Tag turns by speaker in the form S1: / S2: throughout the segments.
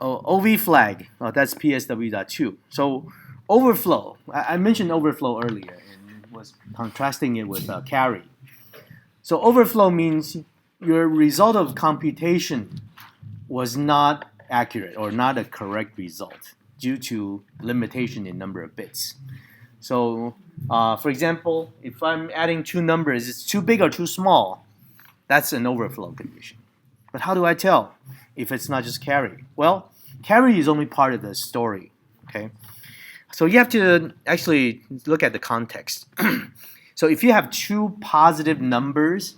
S1: OV flag, that's PSW.2. So overflow, I mentioned overflow earlier and was contrasting it with carry. So overflow means your result of computation was not accurate or not a correct result due to limitation in number of bits. So for example, if I'm adding two numbers, it's too big or too small, that's an overflow condition. But how do I tell if it's not just carry? Well, carry is only part of the story, okay? So you have to actually look at the context. So if you have two positive numbers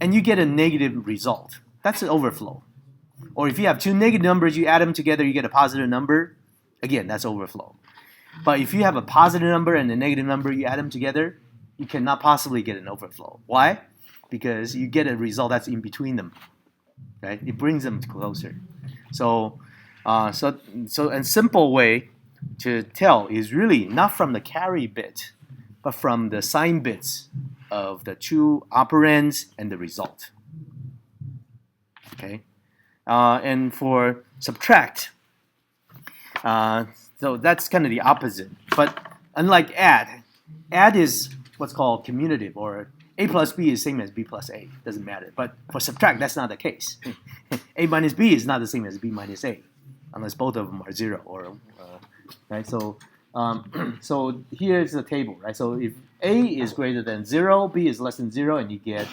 S1: and you get a negative result, that's an overflow. Or if you have two negative numbers, you add them together, you get a positive number, again, that's overflow. But if you have a positive number and a negative number, you add them together, you cannot possibly get an overflow. Why? Because you get a result that's in between them. Right? It brings them closer. So a simple way to tell is really not from the carry bit, but from the sign bits of the two operands and the result. Okay, and for subtract, so that's kind of the opposite. But unlike add is what's called commutative, or a plus b is same as b plus a. Doesn't matter. But for subtract, that's not the case. A minus b is not the same as b minus a, unless both of them are zero. Or right. So so here's the table. Right. So if a is greater than 0, b is less than 0, and you get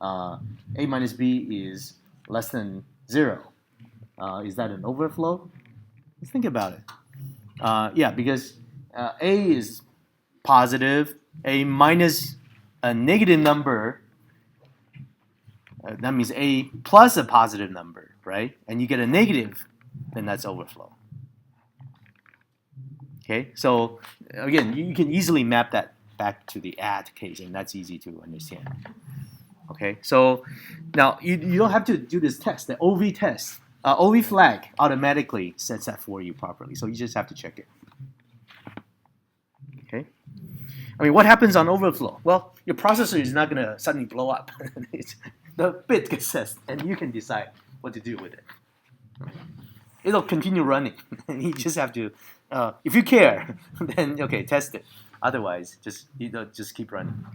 S1: a minus b is less than 0. Is that an overflow? Let's think about it. Yeah, because a is positive, a minus a negative number, that means a plus a positive number, right? And you get a negative, then that's overflow. Okay, so again, you can easily map that back to the add case, and that's easy to understand. Okay, so now you don't have to do this test, the OV test. OV flag automatically sets that for you properly, so you just have to check it. Okay. I mean, what happens on overflow? Well, your processor is not going to suddenly blow up. The bit gets set, and you can decide what to do with it. It'll continue running. You just have to, if you care, then okay, test it. Otherwise, just keep running.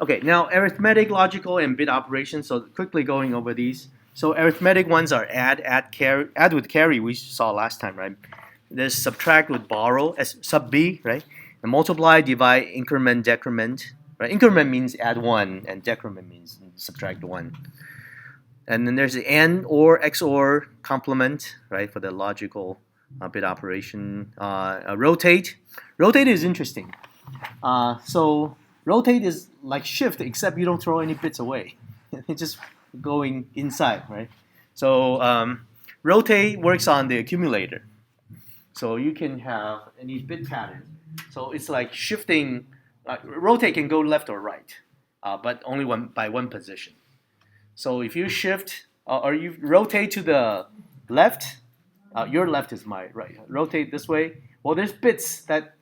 S1: Okay, now arithmetic, logical, and bit operations. So quickly going over these. So arithmetic ones are add with carry. We saw last time, right? There's subtract with borrow, sub b, right? And multiply, divide, increment, decrement. Right? Increment means add 1, and decrement means subtract 1. And then there's the AND or XOR complement, right, for the logical bit operation. Rotate. Rotate is interesting. So rotate is like shift, except you don't throw any bits away. It's just going inside, right? So rotate works on the accumulator. So you can have any bit pattern. So it's like shifting. Rotate can go left or right, but only by one position. So if you shift or you rotate to the left, your left is my right. Rotate this way. Well, there's bits that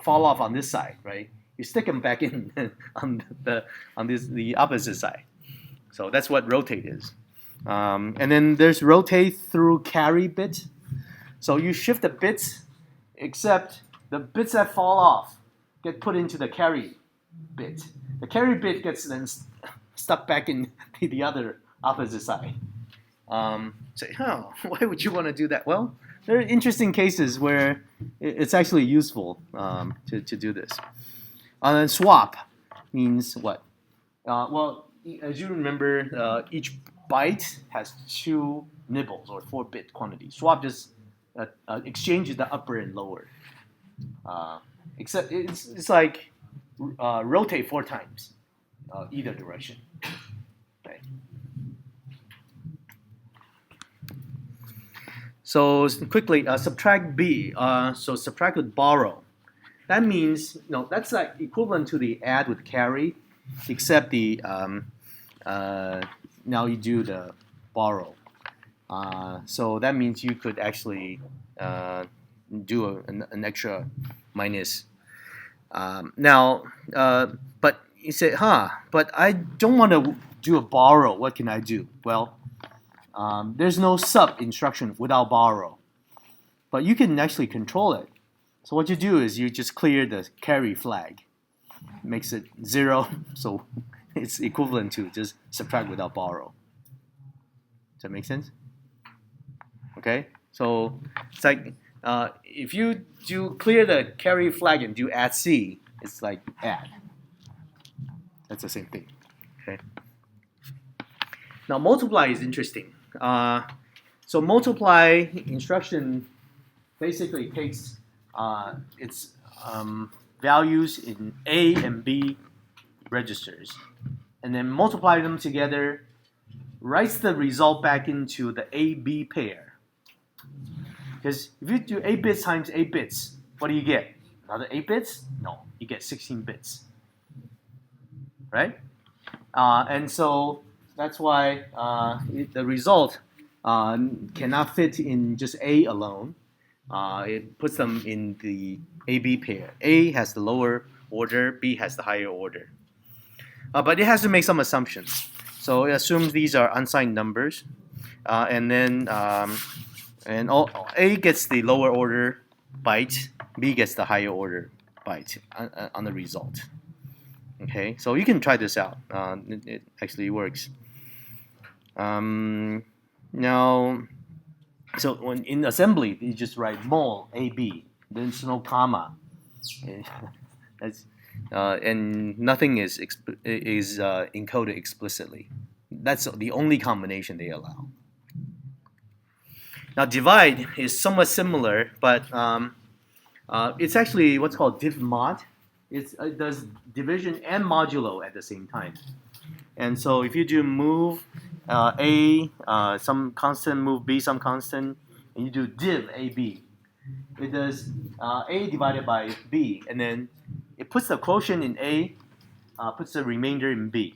S1: fall off on this side, right? You stick them back in on the opposite side. So that's what rotate is. And then there's rotate through carry bit. So you shift the bits, except the bits that fall off get put into the carry bit. The carry bit gets then stuck back in the other opposite side. Say, oh, why would you want to do that? Well, there are interesting cases where it's actually useful to do this. And swap means what? Well, as you remember, each byte has 2 nibbles or 4-bit quantities. Swap just exchanges the upper and lower. Except it's like rotate 4 times either direction. Okay. So quickly, subtract b. So subtract with borrow. That means that's like equivalent to the add with carry, except the now you do the borrow. So that means you could actually do an extra minus. But you say, but I don't want to do a borrow. What can I do? Well, there's no sub instruction without borrow, but you can actually control it. So what you do is you just clear the carry flag, makes it 0, so it's equivalent to just subtract without borrow. Does that make sense? Okay, so it's like if you do clear the carry flag and do add C, it's like add. That's the same thing. Okay. Now multiply is interesting. So multiply instruction basically takes its values in A and B registers, and then multiply them together, writes the result back into the A-B pair. Because if you do 8 bits times 8 bits, what do you get? Another 8 bits? No, you get 16 bits. Right? And so that's why the result cannot fit in just A alone. It puts them in the A-B pair. A has the lower order, B has the higher order. But it has to make some assumptions. So it assumes these are unsigned numbers, and then A gets the lower order byte, B gets the higher order byte on the result. Okay, so you can try this out. It actually works. Now, so when in assembly, you just write mol AB. There's no comma. And nothing is encoded explicitly. That's the only combination they allow. Now divide is somewhat similar, but it's actually what's called div mod. It does division and modulo at the same time. And so if you do move A some constant, move B some constant, and you do div AB, it does A divided by B, and then it puts the quotient in A, puts the remainder in B.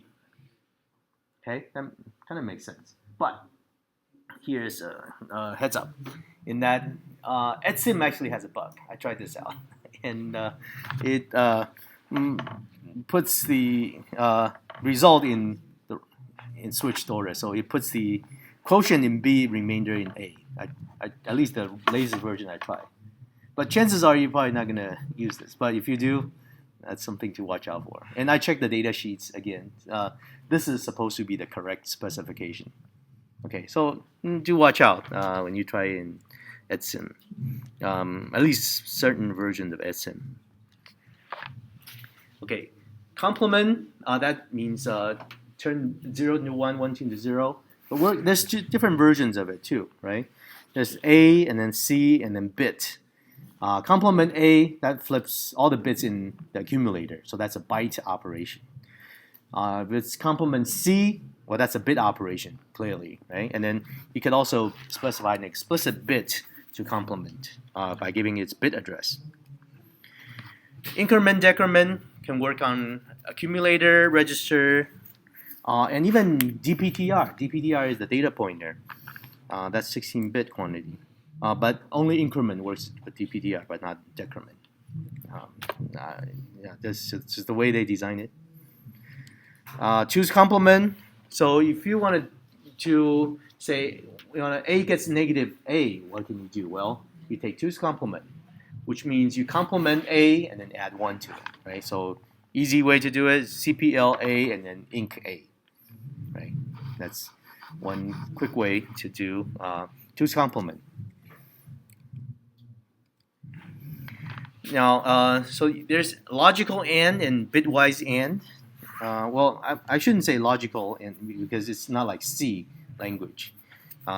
S1: Okay, that kind of makes sense. But here's a heads up, in that etsim actually has a bug. I tried this out, and it puts the result in switched order. So it puts the quotient in B, remainder in A. At least the latest version I tried. But chances are you're probably not gonna use this. But if you do, that's something to watch out for. And I checked the data sheets again. This is supposed to be the correct specification. Okay, so do watch out when you try in etsim. At least certain versions of etsim. Okay, complement, that means turn 0 into 1, 1 into 0. But there's two different versions of it too, right? There's A and then C and then bit. Complement A, that flips all the bits in the accumulator, so that's a byte operation. If it's complement C, well, that's a bit operation, clearly, right? And then you could also specify an explicit bit to complement by giving its bit address. Increment, decrement can work on accumulator, register, and even DPTR. DPTR is the data pointer. That's 16-bit quantity. But only increment works with DPTR, but not decrement. Yeah, that's just the way they design it. Choose complement. So if you wanted to say A gets negative A, what can you do? Well, you take choose complement, which means you complement A and then add 1 to it, right? So easy way to do it is CPL A and then inc A, right? That's one quick way to do choose complement. Now, so there's logical and bitwise and. Well, I shouldn't say logical and because it's not like C language.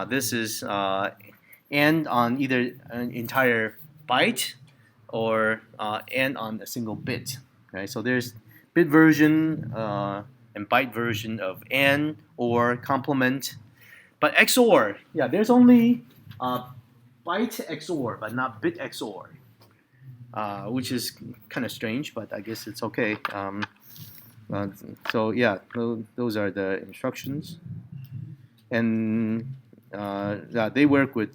S1: This is and on either an entire byte or and on a single bit. Right? So there's bit version and byte version of and or complement. But XOR, yeah, there's only byte XOR, but not bit XOR. Which is kind of strange, but I guess it's okay. So yeah, those are the instructions, and they work with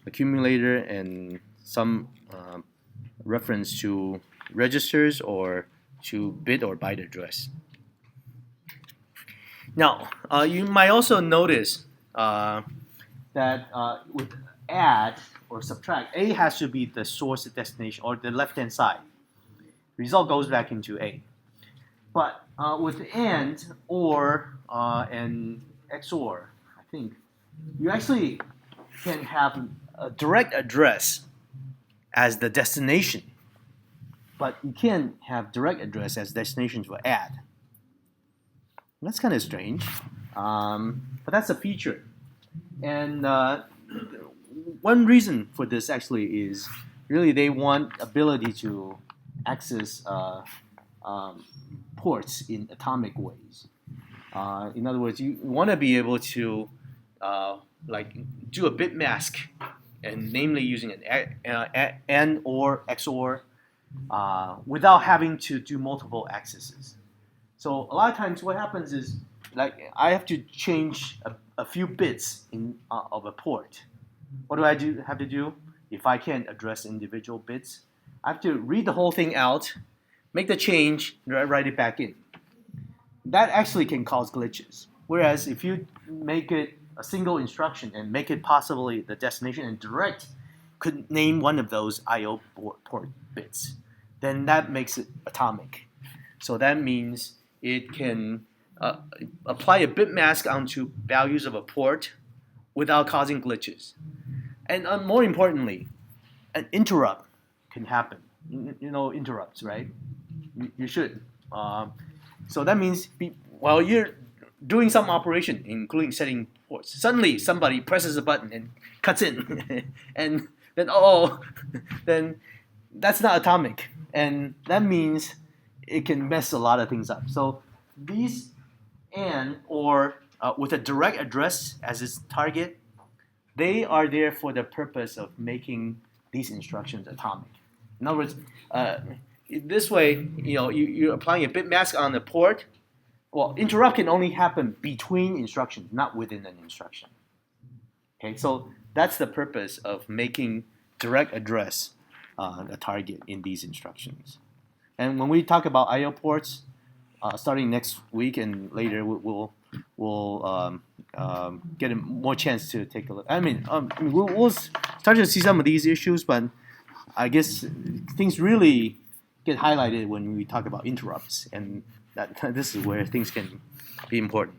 S1: accumulator and some reference to registers or to bit or byte address. Now, you might also notice that with add or subtract, A has to be the source destination or the left-hand side. Result goes back into A. But with AND, OR, and XOR, I think, you actually can have a direct address as the destination, but you can't have direct address as destination for add. That's kind of strange, but that's a feature. And one reason for this actually is really they want ability to access ports in atomic ways. In other words, you want to be able to like do a bit mask, and namely using an AND or XOR without having to do multiple accesses. So a lot of times what happens is like I have to change a few bits of a port. What do I have to do if I can't address individual bits? I have to read the whole thing out, make the change, write it back in. That actually can cause glitches. Whereas if you make it a single instruction and make it possibly the destination and direct could name one of those I/O port bits, then that makes it atomic. So that means it can apply a bit mask onto values of a port without causing glitches. And more importantly, an interrupt can happen. You know interrupts, right? You should. So that means while you're doing some operation, including setting ports, suddenly somebody presses a button and cuts in, and then then that's not atomic, and that means it can mess a lot of things up. So these AND or with a direct address as its target, they are there for the purpose of making these instructions atomic. In other words, this way, you're applying a bit mask on the port. Well, interrupt can only happen between instructions, not within an instruction. Okay, so that's the purpose of making direct address a target in these instructions. And when we talk about I/O ports, starting next week and later, we'll get a more chance to take a look. We'll start to see some of these issues, but I guess things really get highlighted when we talk about interrupts, and this is where things can be important.